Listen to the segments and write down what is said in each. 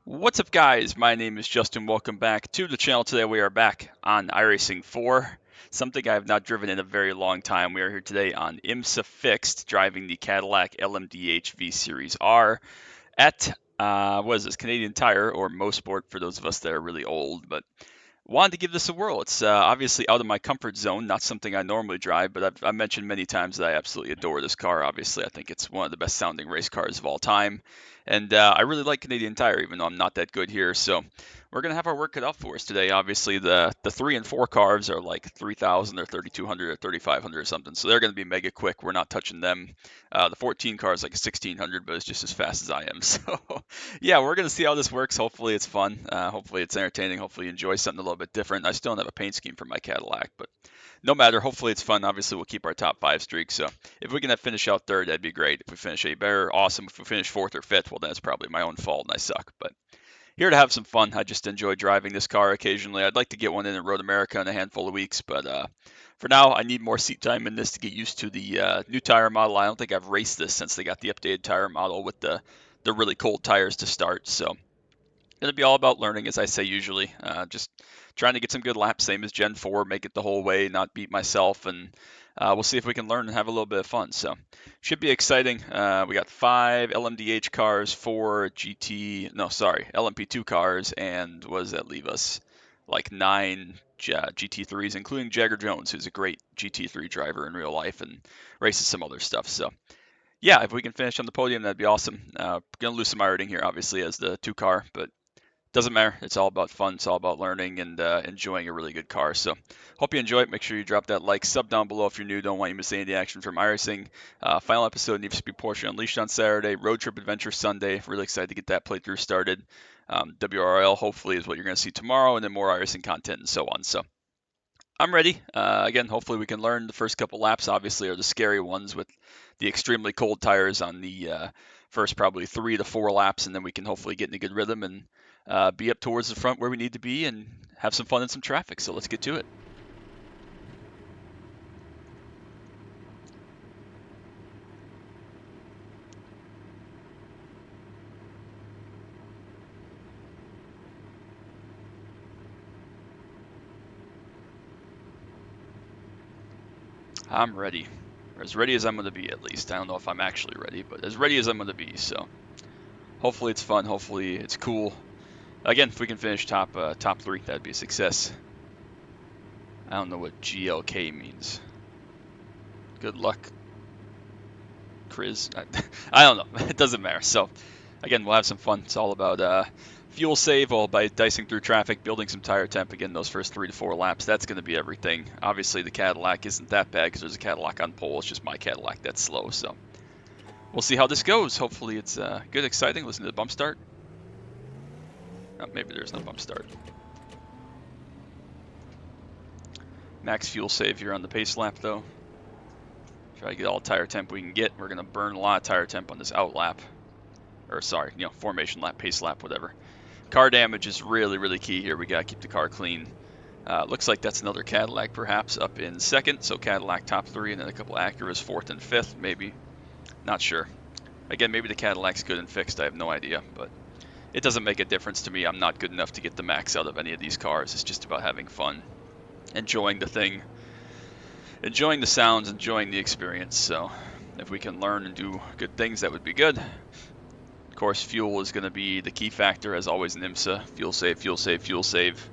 What's up, guys? My name is Justin. Welcome back to the channel. Today we are back on iRacing 4, something I have not driven in a very long time. We are here today on IMSA Fixed, driving the Cadillac LMDH V-Series.R at, what is this, Canadian Tire, or Mosport for those of us that are really old, but wanted to give this a whirl. It's obviously out of my comfort zone, not something I normally drive, but I've mentioned many times that I absolutely adore this car. Obviously, I think it's one of the best sounding race cars of all time. And I really like Canadian Tire, even though I'm not that good here. So we're going to have our work cut out for us today. Obviously, the 3 and 4 cars are like 3,000 or 3,200 or 3,500 or something. So they're going to be mega quick. We're not touching them. The 14 car is like 1,600, but it's just as fast as I am. So yeah, we're going to see how this works. Hopefully it's fun. Hopefully it's entertaining. Hopefully you enjoy something a little bit different. I still don't have a paint scheme for my Cadillac, but no matter. Hopefully it's fun. Obviously we'll keep our top 5 streak. So if we can finish out third, that'd be great. If we finish any better, awesome. If we finish fourth or fifth, well, then it's probably my own fault and I suck. But here to have some fun. I just enjoy driving this car occasionally. I'd like to get one in Road America in a handful of weeks, but for now, I need more seat time in this to get used to the new tire model. I don't think I've raced this since they got the updated tire model with the really cold tires to start. So going to be all about learning, as I say usually. Just trying to get some good laps, same as Gen 4, make it the whole way, not beat myself, and we'll see if we can learn and have a little bit of fun. So should be exciting. We got 5 LMDH cars, 4 LMP2 cars, and what does that leave us? Like 9 GT3s, including Jagger Jones, who's a great GT3 driver in real life and races some other stuff. So yeah, if we can finish on the podium, that'd be awesome. Gonna lose some ironing here, obviously, as the 2 car, but doesn't matter. It's all about fun. It's all about learning and enjoying a really good car. So hope you enjoy it. Make sure you drop that like, sub down below if you're new. Don't want you to miss any of the action from iRacing. Final episode, Need for Speed Porsche Unleashed on Saturday. Road Trip Adventure Sunday. Really excited to get that playthrough started. WRL hopefully is what you're going to see tomorrow, and then more iRacing content and so on. So I'm ready. Again, hopefully we can learn. The first couple laps obviously are the scary ones with the extremely cold tires on the first probably 3 to 4 laps, and then we can hopefully get in a good rhythm and be up towards the front where we need to be and have some fun in some traffic. So let's get to it. I'm ready. Or as ready as I'm going to be, at least. I don't know if I'm actually ready, but as ready as I'm going to be. So hopefully it's fun. Hopefully it's cool. Again, if we can finish top 3, that'd be a success. I don't know what GLK means. Good luck, Chris. I don't know. It doesn't matter. So again, we'll have some fun. It's all about fuel save, all by dicing through traffic, building some tire temp. Again, those first 3 to 4 laps, that's going to be everything. Obviously, the Cadillac isn't that bad because there's a Cadillac on pole. It's just my Cadillac that's slow. So we'll see how this goes. Hopefully it's good, exciting. Listen to the bump start. Oh, maybe there's no bump start. Max fuel save here on the pace lap, though. Try to get all tire temp we can get. We're going to burn a lot of tire temp on this out lap. Or sorry, formation lap, pace lap, whatever. Car damage is really, really key here. We got to keep the car clean. Looks like that's another Cadillac perhaps up in second. So Cadillac top 3 and then a couple Acuras 4th and 5th maybe. Not sure. Again, maybe the Cadillac's good and fixed. I have no idea. But it doesn't make a difference to me. I'm not good enough to get the max out of any of these cars. It's just about having fun. Enjoying the thing. Enjoying the sounds. Enjoying the experience. So if we can learn and do good things, that would be good. Of course, fuel is going to be the key factor, as always in IMSA. Fuel save, fuel save, fuel save.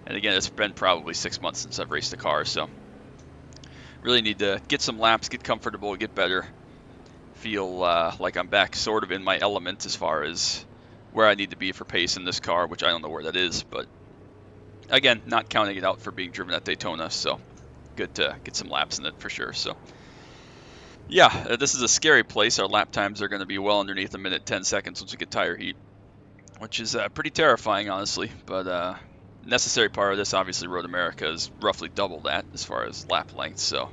And again, it's been probably 6 months since I've raced a car, so really need to get some laps, get comfortable, get better. Feel like I'm back sort of in my element as far as where I need to be for pace in this car, which I don't know where that is. But again, not counting it out for being driven at Daytona, so good to get some laps in it for sure. So yeah, this is a scary place. Our lap times are going to be well underneath a minute 10 seconds once we get tire heat, which is pretty terrifying, honestly. But necessary part of this, obviously, Road America is roughly double that as far as lap length. So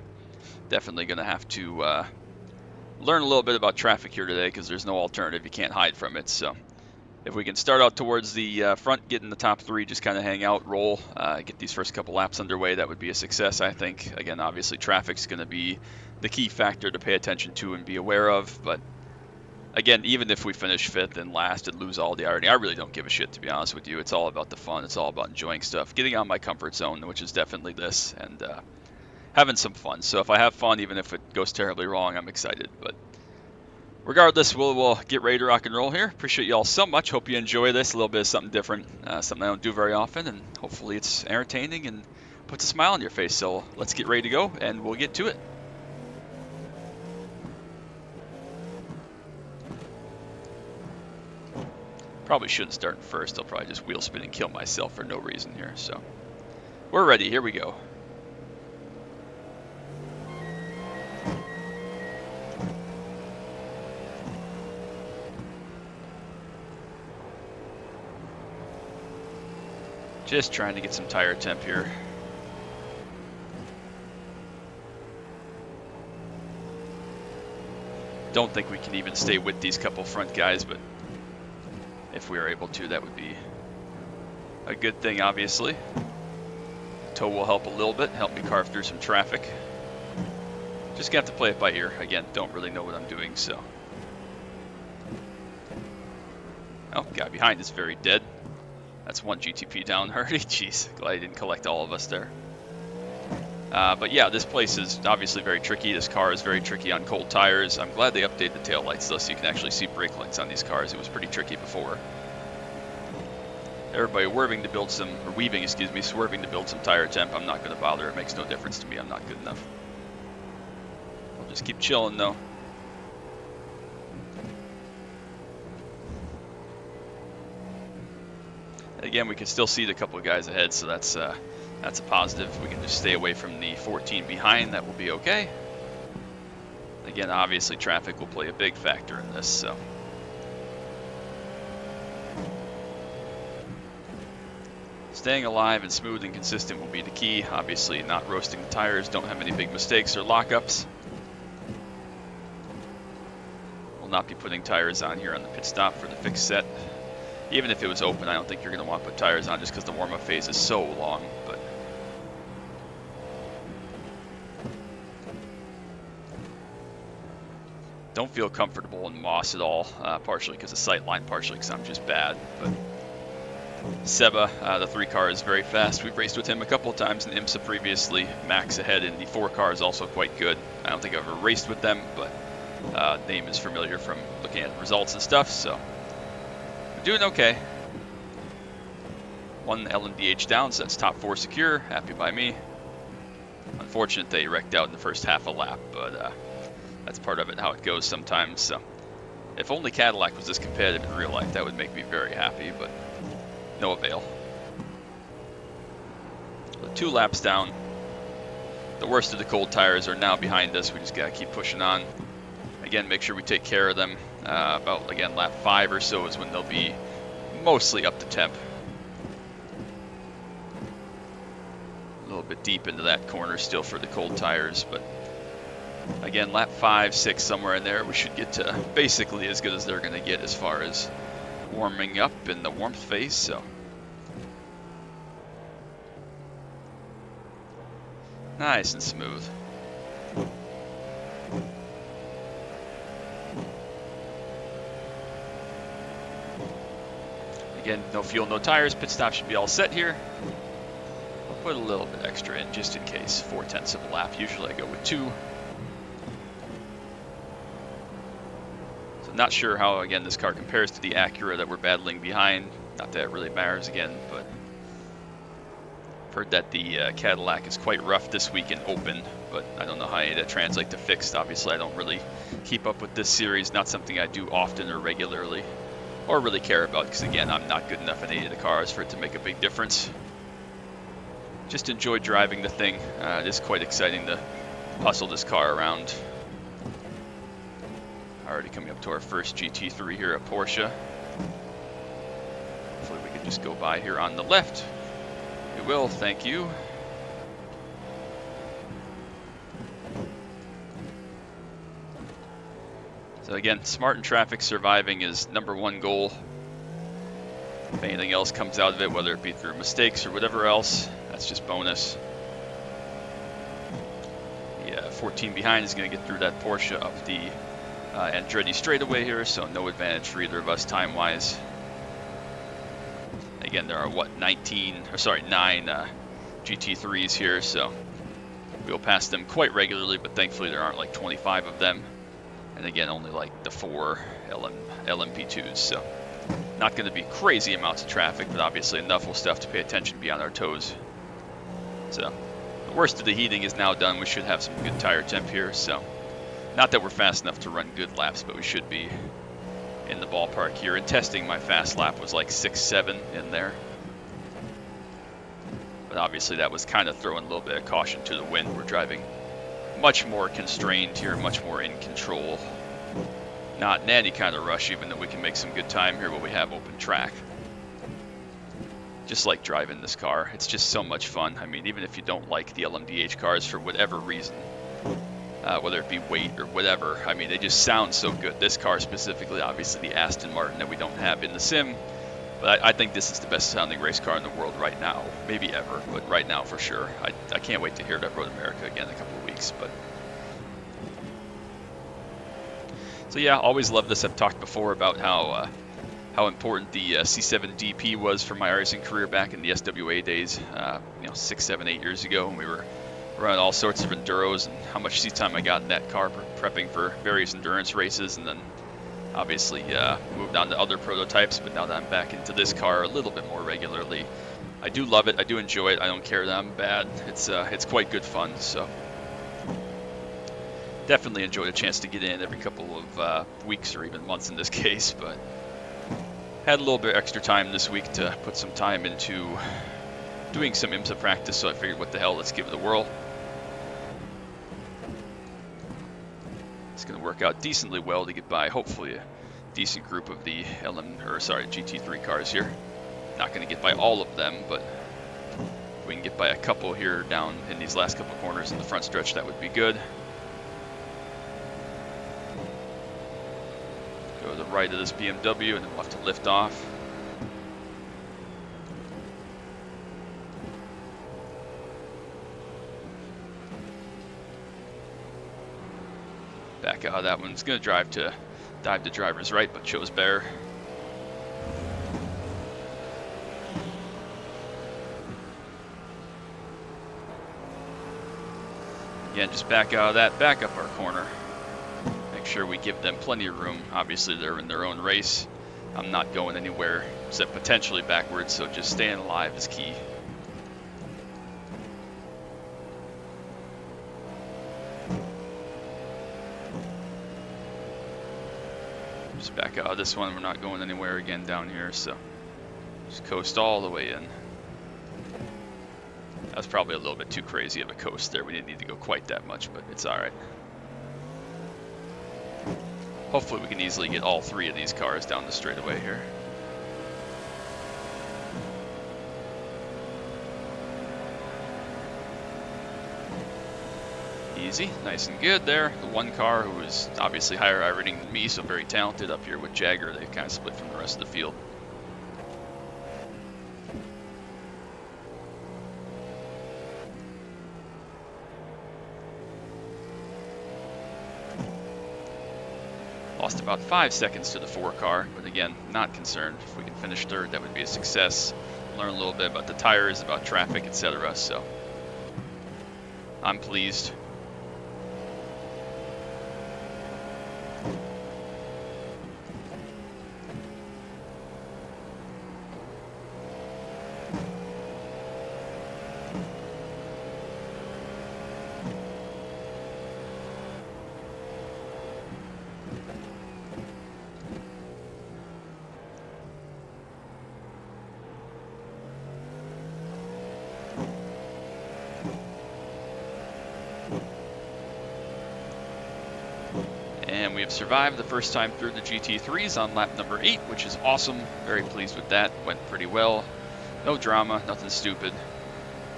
definitely going to have to learn a little bit about traffic here today because there's no alternative. You can't hide from it. So if we can start out towards the front, get in the top 3, just kind of hang out, roll, get these first couple laps underway, that would be a success, I think. Again, obviously, traffic's going to be the key factor to pay attention to and be aware of, but again, even if we finish 5th and last and lose all the irony, I really don't give a shit, to be honest with you. It's all about the fun. It's all about enjoying stuff, getting out of my comfort zone, which is definitely this, and having some fun. So if I have fun, even if it goes terribly wrong, I'm excited. But regardless, we'll get ready to rock and roll here. Appreciate you all so much. Hope you enjoy this. A little bit of something different, something I don't do very often, and hopefully it's entertaining and puts a smile on your face. So let's get ready to go, and we'll get to it. Probably shouldn't start first. I'll probably just wheel spin and kill myself for no reason here. So we're ready. Here we go. Just trying to get some tire temp here. Don't think we can even stay with these couple front guys, but if we are able to, that would be a good thing, obviously. Tow will help a little bit, help me carve through some traffic. Just gonna have to play it by ear. Again, don't really know what I'm doing, so. Oh, guy behind is very dead. That's one GTP down already. Jeez, glad I didn't collect all of us there. But yeah, this place is obviously very tricky. This car is very tricky on cold tires. I'm glad they updated the taillights though, so you can actually see brake lights on these cars. It was pretty tricky before. Everybody swerving to build some tire temp. I'm not going to bother. It makes no difference to me. I'm not good enough. I'll just keep chilling though. Again, we can still see the couple of guys ahead, so that's a positive. We can just stay away from the 14 behind. That will be okay. Again, obviously traffic will play a big factor in this, so. Staying alive and smooth and consistent will be the key. Obviously not roasting the tires, don't have any big mistakes or lockups. Will not be putting tires on here on the pit stop for the fixed set. Even if it was open, I don't think you're going to want to put tires on just because the warm-up phase is so long. But don't feel comfortable in Moss at all, partially because of sight line, partially because I'm just bad. But Seba, the 3 car, is very fast. We've raced with him a couple of times in IMSA previously. Max ahead in the 4 car is also quite good. I don't think I've ever raced with them, but name is familiar from looking at results and stuff, so we're doing okay. 1 LMDH down, so that's top 4 secure. Happy by me. Unfortunate they wrecked out in the first half a lap, but that's part of it, how it goes sometimes. So if only Cadillac was this competitive in real life, that would make me very happy, but no avail. So 2 laps down. The worst of the cold tires are now behind us. We just gotta keep pushing on. Again, make sure we take care of them. About, again, lap 5 or so is when they'll be mostly up to temp. A little bit deep into that corner still for the cold tires, but again, lap 5, 6, somewhere in there, we should get to basically as good as they're going to get as far as warming up in the warmth phase. So nice and smooth. Again, no fuel, no tires. Pit stop should be all set here. I'll put a little bit extra in just in case. 4/10 of a lap. Usually I go with 2. So not sure how, again, this car compares to the Acura that we're battling behind. Not that it really matters again, but I've heard that the Cadillac is quite rough this week in open, but I don't know how that translates to fixed. Obviously, I don't really keep up with this series. Not something I do often or regularly, or really care about, because again, I'm not good enough in any of the cars for it to make a big difference. Just enjoy driving the thing. It is quite exciting to hustle this car around. Already coming up to our first GT3 here at Porsche. Hopefully we can just go by here on the left. We will, thank you. So again, smart in traffic, surviving is #1 goal. If anything else comes out of it, whether it be through mistakes or whatever else, that's just bonus. Yeah, 14 behind is going to get through that Porsche up the Andretti straightaway here, so no advantage for either of us time-wise. Again, there are, what, 9 GT3s here, so we'll pass them quite regularly, but thankfully there aren't like 25 of them. And again, only like the 4 LMP2s, so not going to be crazy amounts of traffic, but obviously enough we'll still have to pay attention, be on our toes. So the worst of the heating is now done. We should have some good tire temp here, so not that we're fast enough to run good laps, but we should be in the ballpark here. And testing, my fast lap was like 6.7 in there. But obviously that was kind of throwing a little bit of caution to the wind. We're driving much more constrained here, much more in control. Not in any kind of rush, even though we can make some good time here when we have open track. Just like driving this car. It's just so much fun. I mean, even if you don't like the LMDH cars for whatever reason, whether it be weight or whatever, I mean, they just sound so good. This car specifically, obviously the Aston Martin that we don't have in the sim, but I think this is the best sounding race car in the world right now. Maybe ever, but right now for sure. I can't wait to hear it at Road America again in a couple of weeks. But so yeah, always love this. I've talked before about how important the C7 DP was for my iRacing career back in the SWA days, 6, 7, 8 years ago when we were running all sorts of enduros, and how much seat time I got in that car prepping for various endurance races, and then obviously moved on to other prototypes. But now that I'm back into this car a little bit more regularly, I do love it. I do enjoy it. I don't care that I'm bad. It's quite good fun. So definitely enjoyed a chance to get in every couple of weeks or even months in this case, but had a little bit extra time this week to put some time into doing some IMSA practice, so I figured, what the hell, let's give it a whirl. It's going to work out decently well to get by, hopefully, a decent group of the GT3 cars here. Not going to get by all of them, but if we can get by a couple here down in these last couple corners in the front stretch, that would be good. Go to the right of this BMW, and then we'll have to lift off. Back out of that one. It's going to dive to driver's right, but chose better. Again, just back out of that, back up our corner. Make sure we give them plenty of room. Obviously, they're in their own race. I'm not going anywhere except potentially backwards, so just staying alive is key. Just back out of this one. We're not going anywhere again down here, so just coast all the way in. That was probably a little bit too crazy of a coast there. We didn't need to go quite that much, but it's all right. Hopefully we can easily get all 3 of these cars down the straightaway here. Easy, nice and good there. The one car who is obviously higher I-rating than me, so very talented up here with Jagger. They kind of split from the rest of the field. Lost about 5 seconds to the 4 car, but again, not concerned. If we can finish third, that would be a success. Learn a little bit about the tires, about traffic, etc. So I'm pleased. And we have survived the first time through the GT3s on lap number 8, which is awesome. Very pleased with that. Went pretty well. No drama, nothing stupid.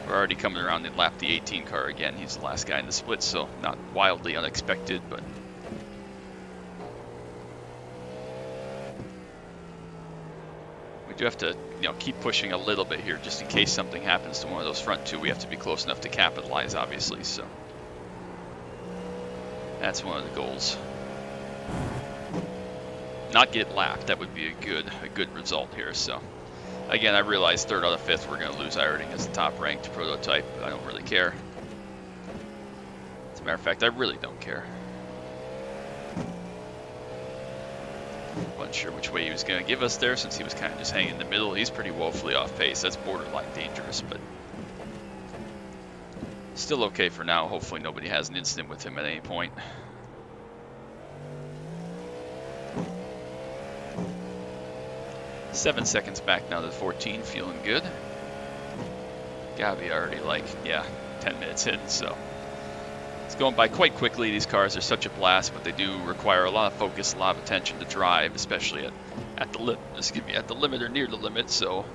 We're already coming around to lap the 18 car again. He's the last guy in the split, so not wildly unexpected, but we do have to, keep pushing a little bit here, just in case something happens to one of those front 2. We have to be close enough to capitalize, obviously, so that's one of the goals. not get lapped. That would be a good result here. So again, I realize third out of fifth we're going to lose iRacing as the top ranked prototype. But I don't really care. As a matter of fact, I really don't care. Wasn't sure which way he was going to give us there since he was kind of just hanging in the middle. He's pretty woefully off pace. That's borderline dangerous, but still okay for now. Hopefully nobody has an incident with him at any point. Seven seconds back now to 14, feeling good. Gotta be already like, yeah, 10 minutes in, so it's going by quite quickly. These cars are such a blast, but they do require a lot of focus, a lot of attention to drive, especially at the limit or near the limit. So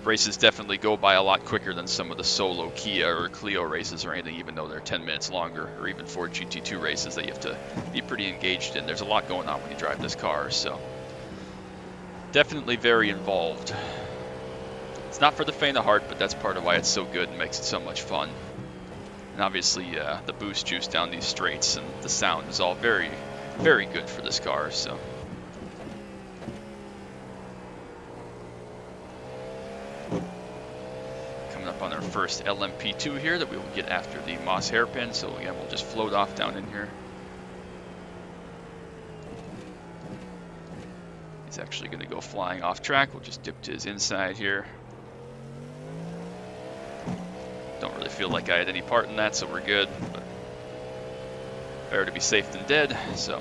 races definitely go by a lot quicker than some of the solo Kia or Clio races or anything, even though they're 10 minutes longer, or even Ford GT2 races that you have to be pretty engaged in. There's a lot going on when you drive this car, so definitely very involved. It's not for the faint of heart, but that's part of why it's so good and makes it so much fun. And obviously the boost juice down these straights and the sound is all very, very good for this car. So coming up on our first LMP2 here that we will get after the Moss hairpin. So again, we'll just float off down in here. He's actually going to go flying off track. We'll just dip to his inside here. Don't really feel like I had any part in that, so we're good. But better to be safe than dead, so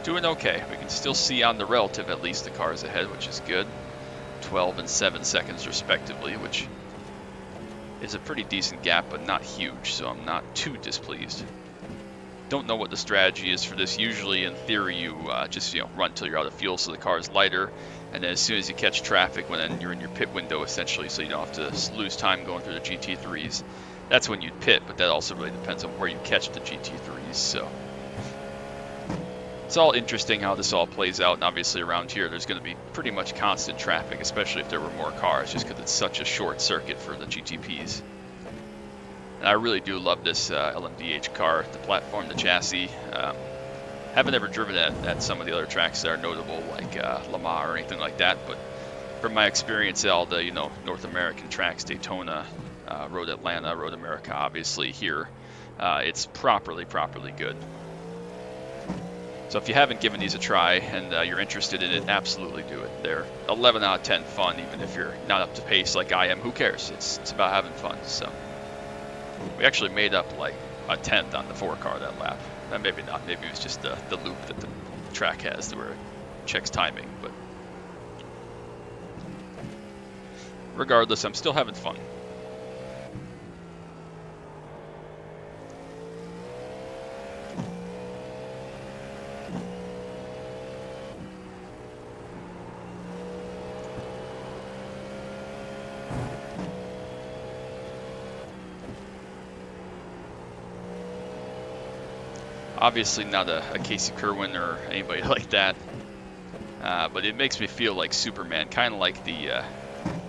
doing okay. We can still see on the relative at least the cars ahead, which is good. 12 and 7 seconds respectively, which is a pretty decent gap, but not huge, so I'm not too displeased. Don't know what the strategy is for this. Usually, in theory, you just run till you're out of fuel so the car is lighter, and then as soon as you catch traffic, when you're in your pit window essentially, so you don't have to lose time going through the GT3s, that's when you'd pit. But that also really depends on where you catch the GT3s. So it's all interesting how this all plays out. And obviously, around here, there's going to be pretty much constant traffic, especially if there were more cars, just because it's such a short circuit for the GTPs. And I really do love this LMDH car, the platform, the chassis. Haven't ever driven at some of the other tracks that are notable, like Le Mans or anything like that. But from my experience at all the North American tracks, Daytona, Road Atlanta, Road America, obviously here, it's properly good. So if you haven't given these a try and you're interested in it, absolutely do it. They're 11 out of 10 fun, even if you're not up to pace like I am. Who cares? It's about having fun. So we actually made up like a tenth on the 4-car that lap. Maybe not. Maybe it was just the loop that the track has where it checks timing. But regardless, I'm still having fun. Obviously not a Casey Kerwin or anybody like that, but it makes me feel like Superman, kind of like the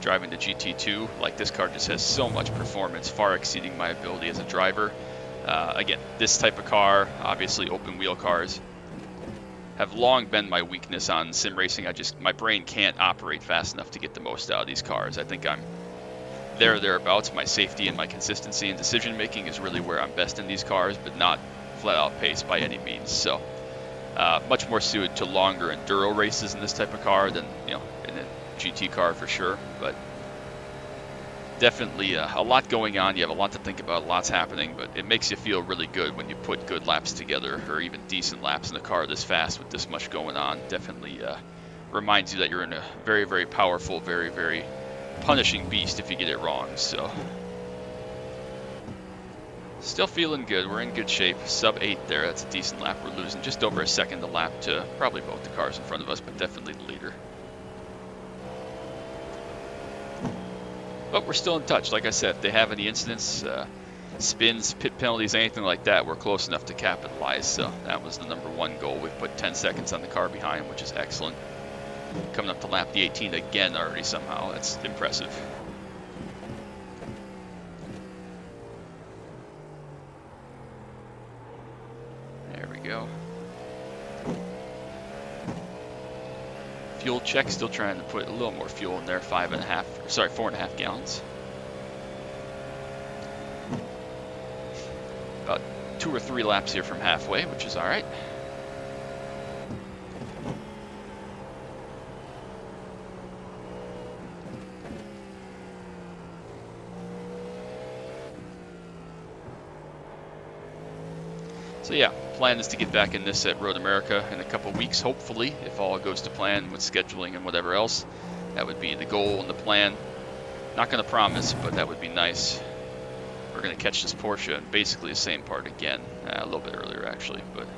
driving the GT2. Like, this car just has so much performance, far exceeding my ability as a driver. Again, this type of car, obviously open wheel cars, have long been my weakness on sim racing. My brain can't operate fast enough to get the most out of these cars. I think I'm thereabouts. My safety and my consistency and decision making is really where I'm best in these cars, but not flat out pace by any means. So much more suited to longer enduro races in this type of car than in a GT car for sure. But definitely a lot going on. You have a lot to think about, lots happening, but it makes you feel really good when you put good laps together, or even decent laps in a car this fast with this much going on. Definitely reminds you that you're in a very, very powerful, very, very punishing beast if you get it wrong. So still feeling good. We're in good shape. Sub 8 there. That's a decent lap. We're losing just over a second a lap to probably both the cars in front of us, but definitely the leader. But we're still in touch. Like I said, if they have any incidents, spins, pit penalties, anything like that, we're close enough to capitalize. So that was the #1 goal. We've put 10 seconds on the car behind, which is excellent. Coming up to lap the 18 again already somehow. That's impressive. Fuel check, still trying to put a little more fuel in there, 4.5 gallons. About 2 or 3 laps here from halfway, which is all right. So yeah, plan is to get back in this at Road America in a couple weeks, hopefully, if all goes to plan with scheduling and whatever else. That would be the goal and the plan. Not going to promise, but that would be nice. We're going to catch this Porsche in basically the same part again, a little bit earlier actually, but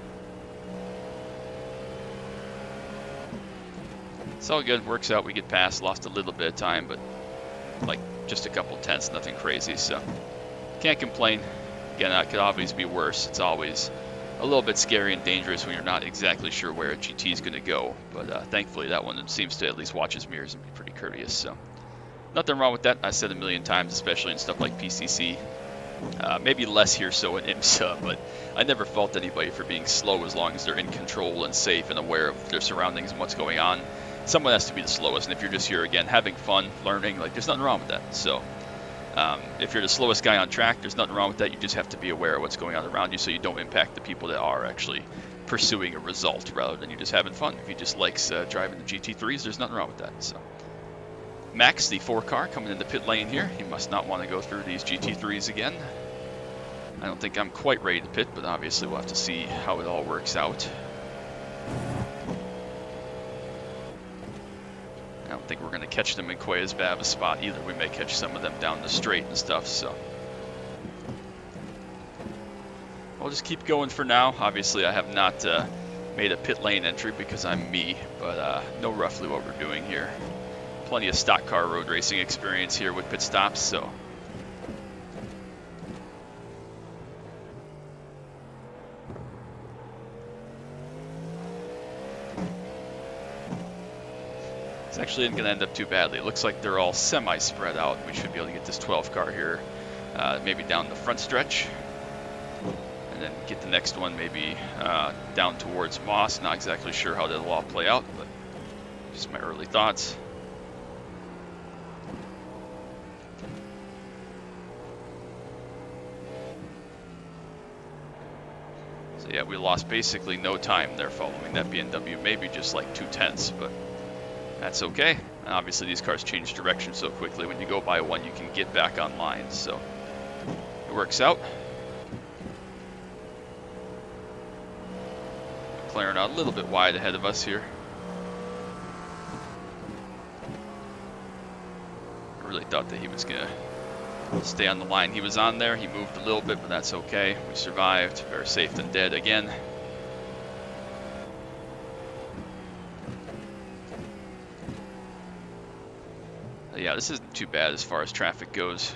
it's all good, works out, we get past, lost a little bit of time, but like just a couple tenths, nothing crazy, so can't complain. Again, that could obviously be worse. It's always a little bit scary and dangerous when you're not exactly sure where a GT is going to go, but thankfully that one seems to at least watch his mirrors and be pretty courteous, so nothing wrong with that. I said a million times, especially in stuff like PCC. Maybe less here so in IMSA, but I never fault anybody for being slow as long as they're in control and safe and aware of their surroundings and what's going on. Someone has to be the slowest, and if you're just here, again, having fun, learning, like, there's nothing wrong with that. So if you're the slowest guy on track, there's nothing wrong with that. You just have to be aware of what's going on around you so you don't impact the people that are actually pursuing a result rather than you just having fun. If he just likes driving the GT3s, there's nothing wrong with that. So Max, the 4 car, coming in the pit lane here. He must not want to go through these GT3s again. I don't think I'm quite ready to pit, but obviously we'll have to see how it all works out. I don't think we're going to catch them in quite as bad of a spot either. We may catch some of them down the straight and stuff, so I'll just keep going for now. Obviously I have not made a pit lane entry because I'm me, but know roughly what we're doing here. Plenty of stock car road racing experience here with pit stops, so it's actually isn't going to end up too badly. It looks like they're all semi-spread out. We should be able to get this 12 car here, maybe down the front stretch, and then get the next one maybe down towards Moss. Not exactly sure how that'll all play out, but just my early thoughts. So yeah, we lost basically no time there following that BMW, maybe just like 2 tenths, but that's okay. And obviously these cars change direction so quickly. When you go by one, you can get back online, so it works out. McLaren out a little bit wide ahead of us here. I really thought that he was gonna stay on the line he was on there. He moved a little bit, but that's okay. We survived. Better safe than dead again. Yeah, this isn't too bad as far as traffic goes.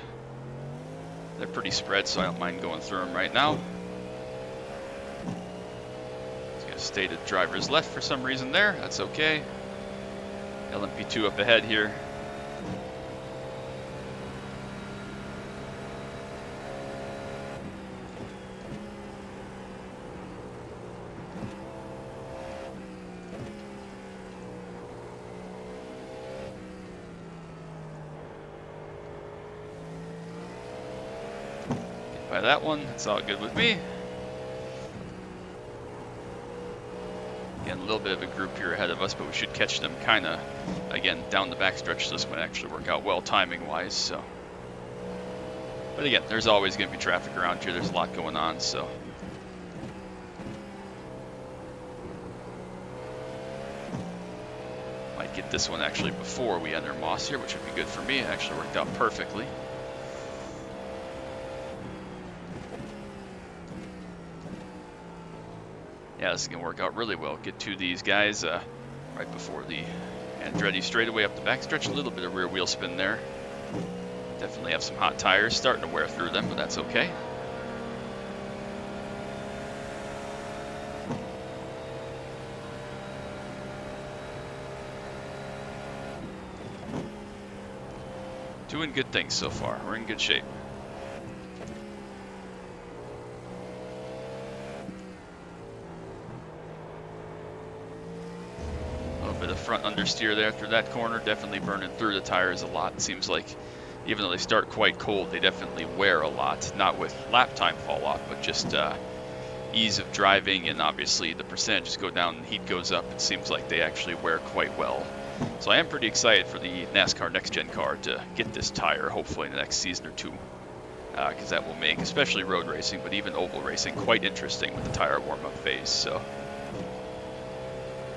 They're pretty spread, so I don't mind going through them right now. It's going to stay to driver's left for some reason there. That's okay. LMP2 up ahead here. By that one, it's all good with me. Again, a little bit of a group here ahead of us, but we should catch them kind of, again, down the backstretch, so this might actually work out well timing-wise, so. But again, there's always going to be traffic around here. There's a lot going on, so. Might get this one actually before we enter Moss here, which would be good for me. It actually worked out perfectly. Yeah, this is going to work out really well. Get to these guys right before the Andretti straightaway up the backstretch. A little bit of rear wheel spin there. Definitely have some hot tires. Starting to wear through them, but that's okay. Doing good things so far. We're in good shape. bit of front understeer there through that corner, definitely burning through the tires a lot. It seems like even though they start quite cold, they definitely wear a lot, not with lap time fall off, but just ease of driving, and obviously the percentages go down and heat goes up. It seems like they actually wear quite well. So I am pretty excited for the NASCAR Next Gen car to get this tire, hopefully in the next season or two, because that will make, especially road racing, but even oval racing, quite interesting with the tire warm-up phase. So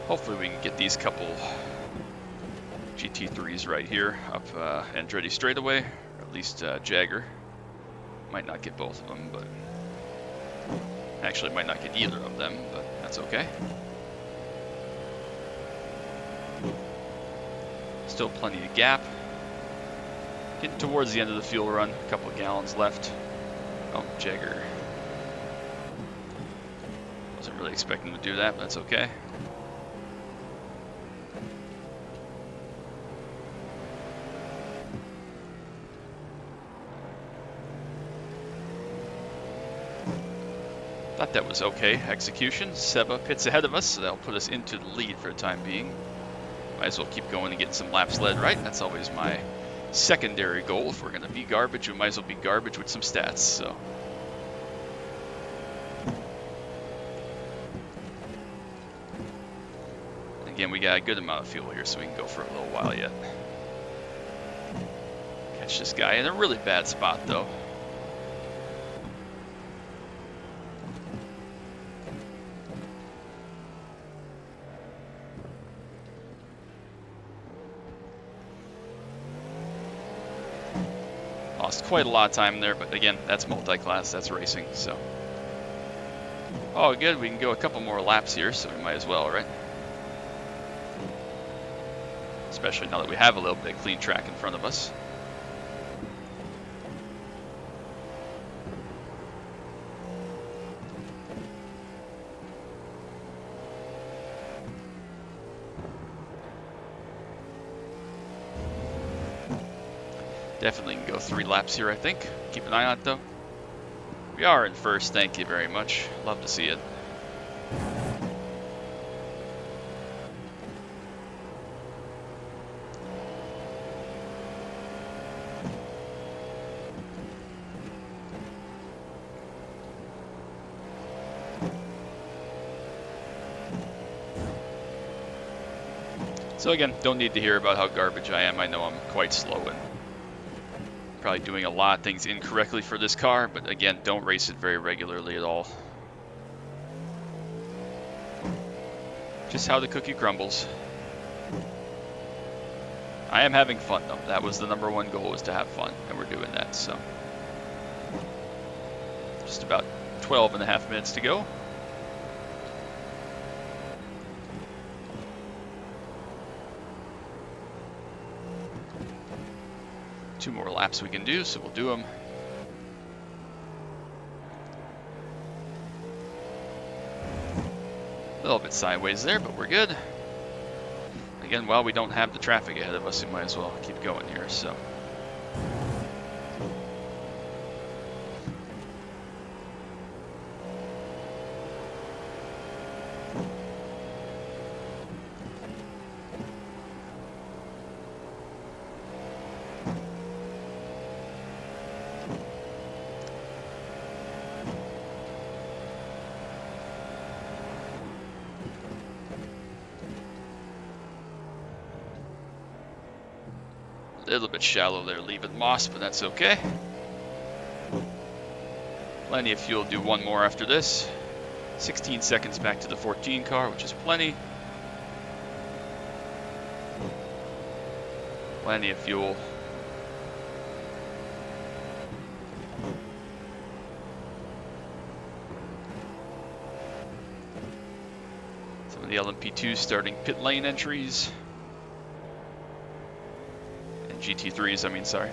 hopefully we can get these couple GT3s right here up Andretti straightaway, or at least Jagger. Might not get both of them, but actually might not get either of them, but that's okay. Still plenty of gap. Getting towards the end of the fuel run, a couple of gallons left. Oh, Jagger. Wasn't really expecting to do that, but that's okay. Thought that was okay execution. Seba pits ahead of us, so that'll put us into the lead for the time being. Might as well keep going and get some laps led right. That's always my secondary goal. If we're going to be garbage, we might as well be garbage with some stats. So again, we got a good amount of fuel here, so we can go for a little while yet. Catch this guy in a really bad spot, though. Lost quite a lot of time there, but again, that's multi-class, that's racing, so. Oh, good, we can go a couple more laps here, so we might as well, right? Especially now that we have a little bit of clean track in front of us. Definitely can go 3 laps here, I think. Keep an eye on it, though. We are in first, thank you very much. Love to see it. So again, don't need to hear about how garbage I am. I know I'm quite slow and probably doing a lot of things incorrectly for this car, but again, don't race it very regularly at all. Just how the cookie crumbles. I am having fun though. That was the #1 goal, was to have fun, and we're doing that. So just about 12.5 minutes to go. Two more laps we can do, so we'll do them. A little bit sideways there, but we're good. Again, while we don't have the traffic ahead of us, we might as well keep going here, so. A little bit shallow there, leaving Moss, but that's okay. Plenty of fuel to do one more after this. 16 seconds back to the 14 car, which is plenty. Plenty of fuel. Some of the LMP2s starting pit lane entries. GT3s, I mean, sorry.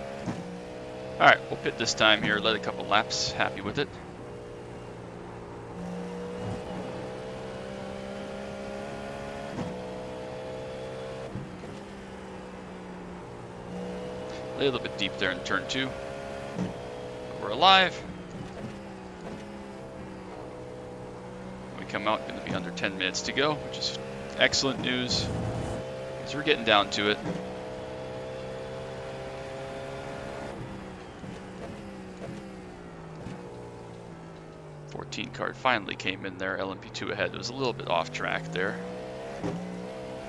Alright, we'll pit this time here, let a couple laps, happy with it. A little bit deep there in turn 2. But we're alive. When we come out, going to be under 10 minutes to go, which is excellent news. So we're getting down to it. Card finally came in there. LMP2 ahead. It was a little bit off track there.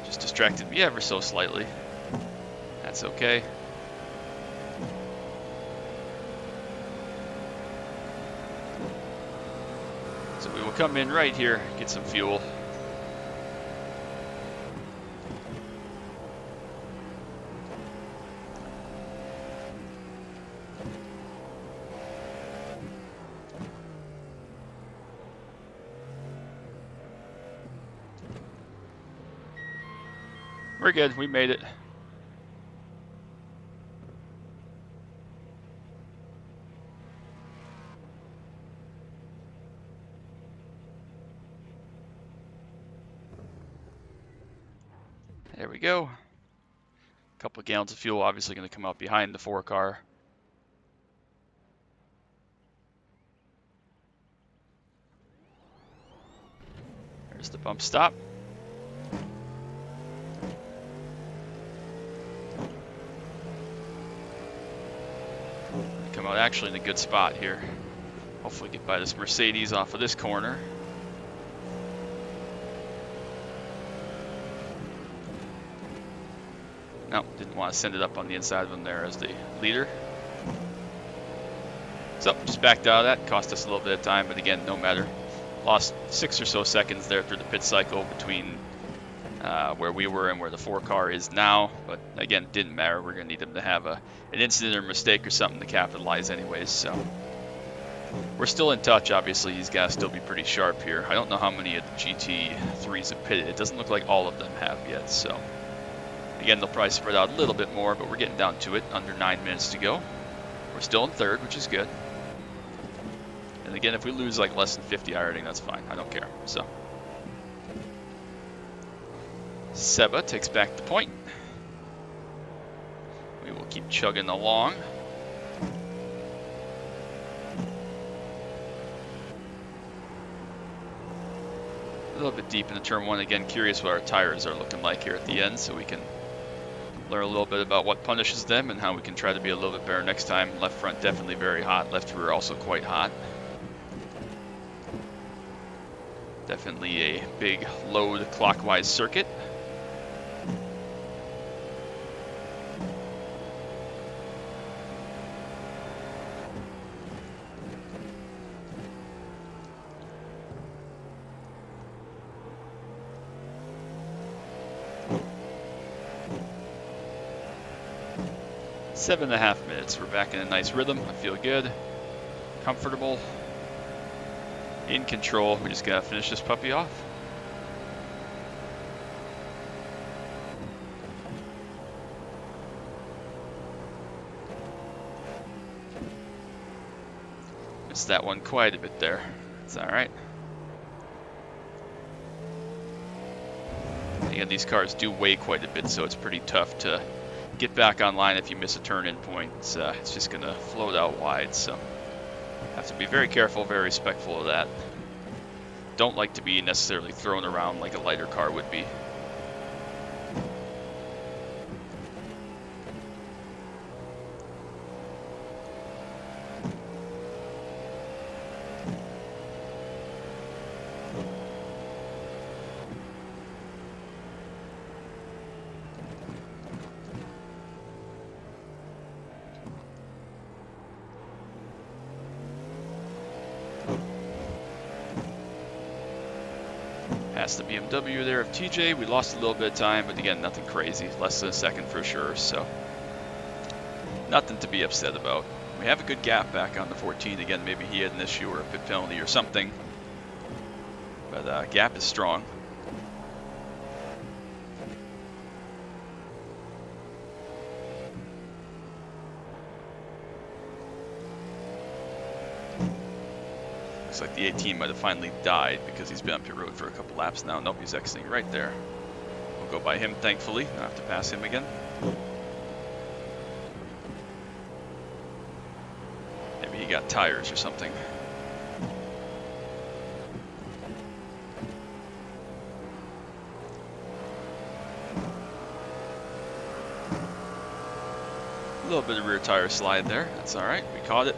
Just distracted me ever so slightly. That's okay. So we will come in right here, get some fuel. We're good, we made it. There we go. A couple of gallons of fuel obviously going to come out behind the 4 car. There's the bump stop. Come out actually in a good spot here. Hopefully get by this Mercedes off of this corner. No, didn't want to send it up on the inside of him there as the leader. So just backed out of that, cost us a little bit of time, but again, no matter. Lost 6 or so seconds there through the pit cycle between where we were and where the 4 car is now, but again, didn't matter. We're going to need him to have an incident or mistake or something to capitalize anyways, so. We're still in touch, obviously. He's got to still be pretty sharp here. I don't know how many of the GT3s have pitted. It doesn't look like all of them have yet, so. Again, they'll probably spread out a little bit more, but we're getting down to it. Under 9 minutes to go. We're still in 3rd, which is good. And again, if we lose like less than 50 iRating, that's fine. I don't care, so. Seba takes back the point. We will keep chugging along. A little bit deep into turn 1. Again, curious what our tires are looking like here at the end, so we can learn a little bit about what punishes them and how we can try to be a little bit better next time. Left front definitely very hot. Left rear also quite hot. Definitely a big load clockwise circuit. Seven and a half minutes. We're back in a nice rhythm. I feel good, comfortable, in control. We just gotta finish this puppy off. Missed that one quite a bit there. It's all right. Again, these cars do weigh quite a bit, so it's pretty tough to get back online if you miss a turn-in point. It's just going to float out wide, so have to be very careful, very respectful of that. Don't like to be necessarily thrown around like a lighter car would be. Past the BMW there of TJ. We lost a little bit of time, but again, nothing crazy. Less than a second for sure, so nothing to be upset about. We have a good gap back on the 14. Again, maybe he had an issue or a pit penalty or something, but gap is strong. Looks like the 18 might have finally died because he's been up your road for a couple laps now. Nope, he's exiting right there. We'll go by him, thankfully. Not have to pass him again. Maybe he got tires or something. A little bit of rear tire slide there. That's all right. We caught it.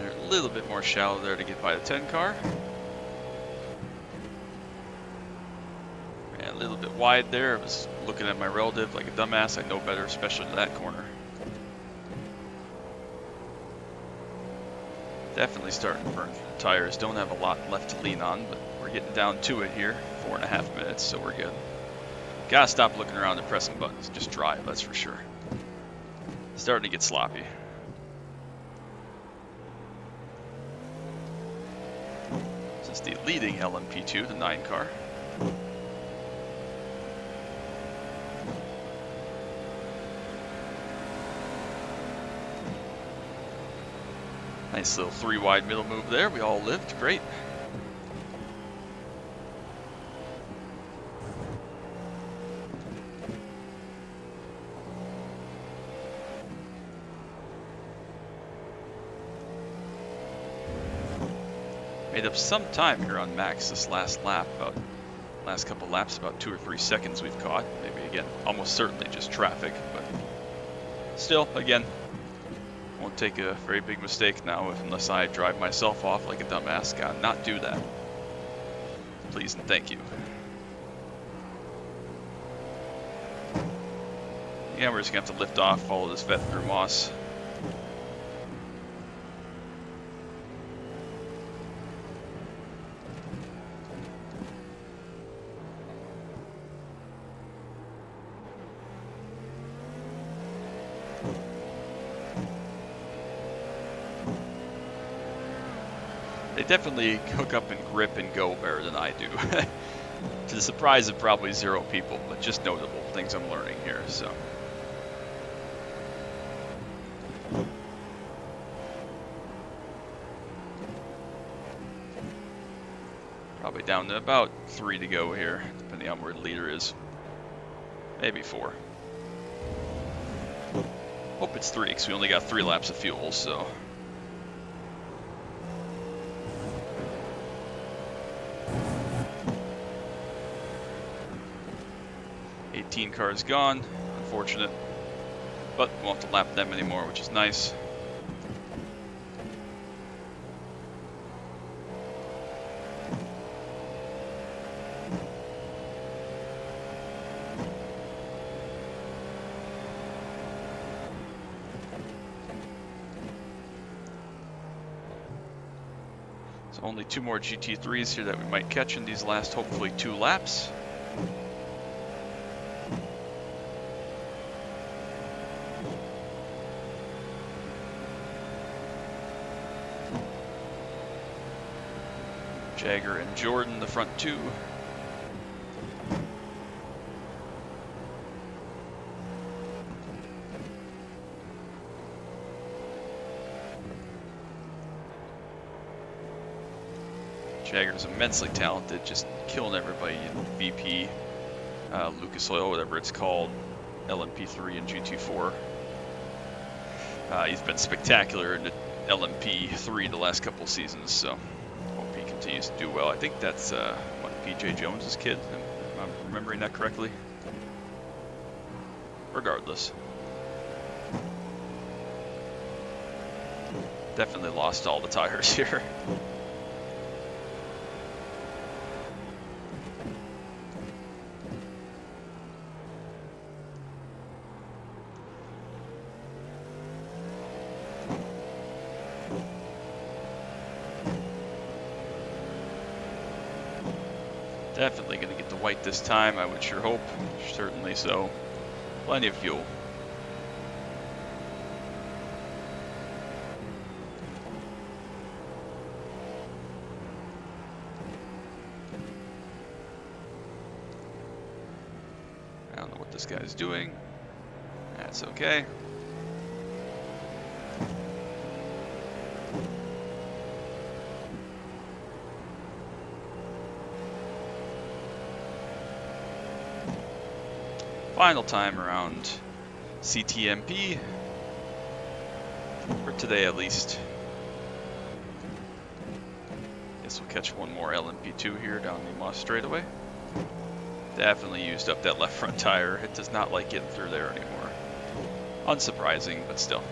A little bit more shallow there to get by the 10 car. And a little bit wide there. I was looking at my relative like a dumbass. I know better, especially in that corner. Definitely starting to burn through the tires. Don't have a lot left to lean on, but we're getting down to it here. 4.5 minutes, so we're good. Gotta stop looking around and pressing buttons. Just drive, that's for sure. Starting to get sloppy. This is the leading LMP2, the 9 car. Nice little 3 wide middle move there. We all lived. Great. Made up some time here on Max this last lap. Last couple laps, about 2 or 3 seconds we've caught. Maybe again, almost certainly just traffic, but still, again, won't take a very big mistake now unless I drive myself off like a dumbass. Gotta not do that. Please and thank you. Yeah, we're just gonna have to lift off, follow this vet through moss. They definitely hook up and grip and go better than I do. To the surprise of probably 0 people, but just notable things I'm learning here, so. Probably down to about 3 to go here, depending on where the leader is. Maybe 4. Hope it's 3, because we only got 3 laps of fuel, so. Cars gone, unfortunate, but we won't have to lap them anymore, which is nice. So only 2 more GT3s here that we might catch in these last, hopefully, 2 laps. Jagger and Jordan, the front 2. Jagger's immensely talented, just killing everybody in VP, Lucas Oil, whatever it's called, LMP3 and GT4. He's been spectacular in the LMP3 the last couple seasons, so hope he continues to do well. I think that's PJ Jones's kid, if I'm remembering that correctly. Regardless. Definitely lost all the tires here. Definitely going to get the white this time, I would sure hope. Certainly so. Plenty of fuel. don't know what this guy's doing. That's okay. Final time around CTMP, for today at least. Guess we'll catch one more LMP2 here down the Moss straightaway. Definitely used up that left front tire. It does not like getting through there anymore. Unsurprising, but still.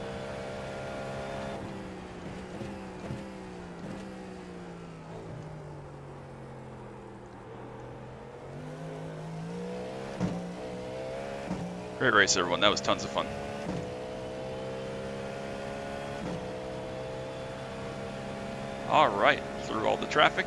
Great race, everyone. That was tons of fun. All right, through all the traffic.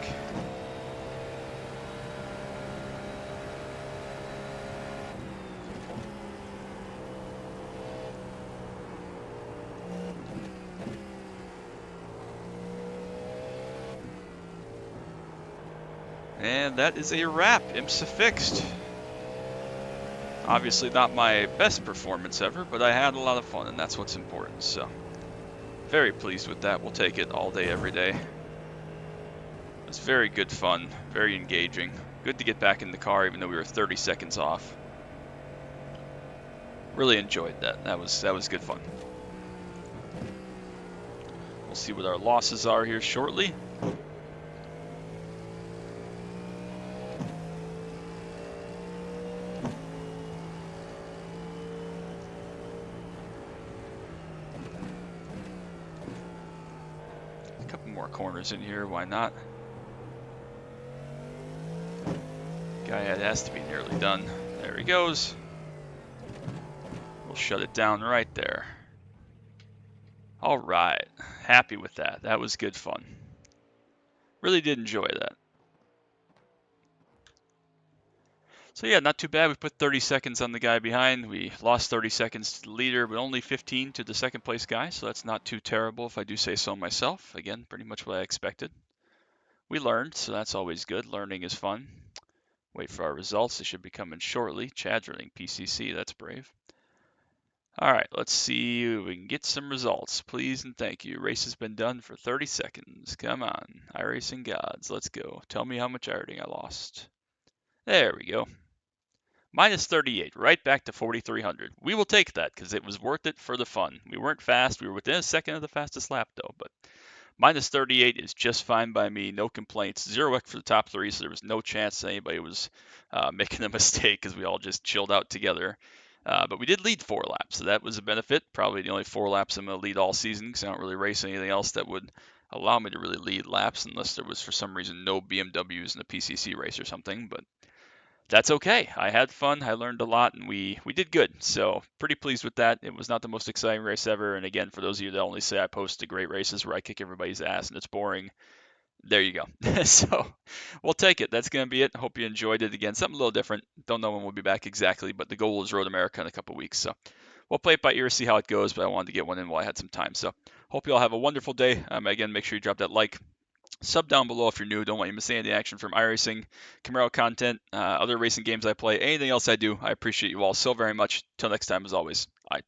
And that is a wrap. IMSA fixed. Obviously not my best performance ever, but I had a lot of fun, and that's what's important. So, very pleased with that. We'll take it all day, every day. It was very good fun, very engaging. Good to get back in the car, even though we were 30 seconds off. Really enjoyed that. That was good fun. We'll see what our losses are here shortly. A couple more corners in here, why not? Guy has to be nearly done. There he goes. We'll shut it down right there. All right, happy with that. That was good fun. Really did enjoy that. So yeah, not too bad. We put 30 seconds on the guy behind. We lost 30 seconds to the leader, but only 15 to the second place guy. So that's not too terrible if I do say so myself. Again, pretty much what I expected. We learned, so that's always good. Learning is fun. Wait for our results. They should be coming shortly. Chad's running PCC. That's brave. All right, let's see if we can get some results. Please and thank you. Race has been done for 30 seconds. Come on, iRacing gods. Let's go. Tell me how much iRacing I lost. There we go. Minus 38, right back to 4,300. We will take that because it was worth it for the fun. We weren't fast. We were within a second of the fastest lap, though. But minus 38 is just fine by me. No complaints. 0x for the top three, so there was no chance anybody was making a mistake because we all just chilled out together. But we did lead 4 laps, so that was a benefit. Probably the only 4 laps I'm going to lead all season because I don't really race anything else that would allow me to really lead laps unless there was, for some reason, no BMWs in a PCC race or something. But that's okay. I had fun. I learned a lot, and we did good. So pretty pleased with that. It was not the most exciting race ever. And again, for those of you that only say I post the great races where I kick everybody's ass and it's boring, there you go. So we'll take it. That's going to be it. Hope you enjoyed it. Again, something a little different. Don't know when we'll be back exactly, but the goal is Road America in a couple weeks. So we'll play it by ear, see how it goes, but I wanted to get one in while I had some time. So hope you all have a wonderful day. Again, make sure you drop that like. Sub down below if you're new. Don't want you to miss any of the action from iRacing, Camaro content, other racing games I play, anything else I do. I appreciate you all so very much. Till next time, as always, bye.